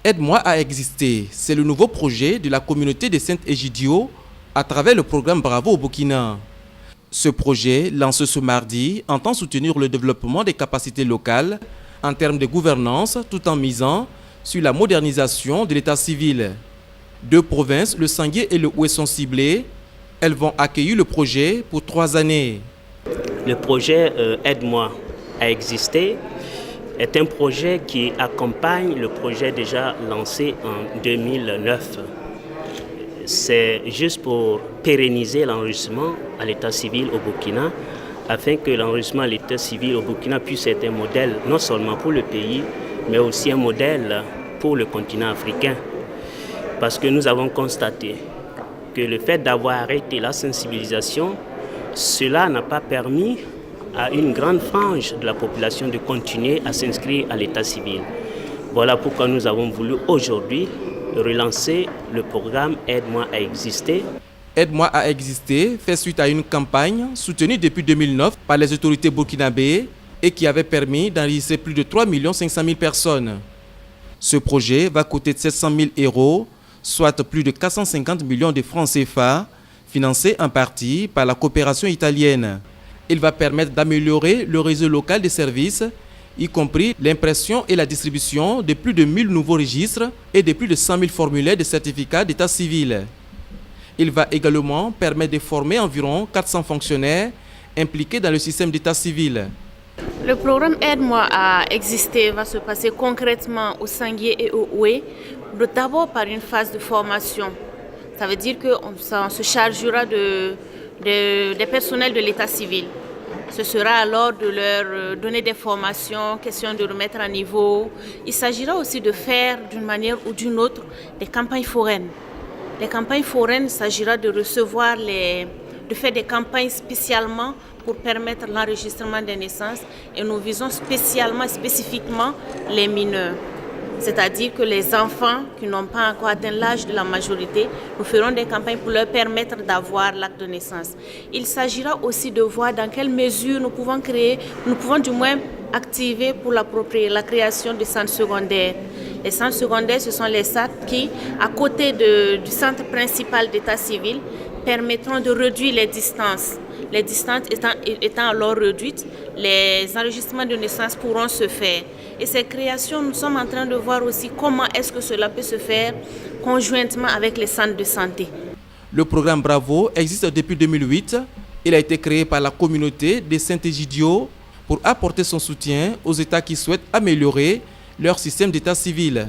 Aide-moi à exister, c'est le nouveau projet de la communauté de Saint-Egidio à travers le programme Bravo au Burkina. Ce projet, lancé ce mardi, entend soutenir le développement des capacités locales en termes de gouvernance tout en misant sur la modernisation de l'état civil. Deux provinces, le Sangué et le Houé, sont ciblées. Elles vont accueillir le projet pour 3 années. Le projet Aide-moi à exister est un projet qui accompagne le projet déjà lancé en 2009. C'est juste pour pérenniser l'enregistrement à l'état civil au Burkina, afin que l'enregistrement à l'état civil au Burkina puisse être un modèle non seulement pour le pays, mais aussi un modèle pour le continent africain. Parce que nous avons constaté que le fait d'avoir arrêté la sensibilisation, cela n'a pas permis à une grande frange de la population de continuer à s'inscrire à l'état civil. Voilà pourquoi nous avons voulu aujourd'hui relancer le programme Aide-moi à exister. Aide-moi à exister fait suite à une campagne soutenue depuis 2009 par les autorités burkinabées et qui avait permis d'enregistrer plus de 3 500 000 personnes. Ce projet va coûter 700 000 €, soit plus de 450 millions de francs CFA, financé en partie par la coopération italienne. Il va permettre d'améliorer le réseau local de services, y compris l'impression et la distribution de plus de 1000 nouveaux registres et de plus de 100 000 formulaires de certificats d'état civil. Il va également permettre de former environ 400 fonctionnaires impliqués dans le système d'état civil. Le programme Aide-moi à exister va se passer concrètement au Sangué et au Houé, d'abord par une phase de formation. Ça veut dire qu'on se chargera des personnels de l'état civil. Ce sera alors de leur donner des formations, question de remettre à niveau. Il s'agira aussi de faire d'une manière ou d'une autre des campagnes foraines. Les campagnes foraines, il s'agira de recevoir de faire des campagnes spécialement pour permettre l'enregistrement des naissances et nous visons spécifiquement les mineurs. C'est-à-dire que les enfants qui n'ont pas encore atteint l'âge de la majorité, nous ferons des campagnes pour leur permettre d'avoir l'acte de naissance. Il s'agira aussi de voir dans quelle mesure nous pouvons du moins activer pour la création de centres secondaires. Les centres secondaires, ce sont les SAT qui, à côté du centre principal d'état civil, permettront de réduire les distances. Les distances étant alors réduites, les enregistrements de naissance pourront se faire. Et ces créations, nous sommes en train de voir aussi comment est-ce que cela peut se faire conjointement avec les centres de santé. Le programme Bravo existe depuis 2008. Il a été créé par la communauté de Saint-Egidio pour apporter son soutien aux États qui souhaitent améliorer leur système d'état civil.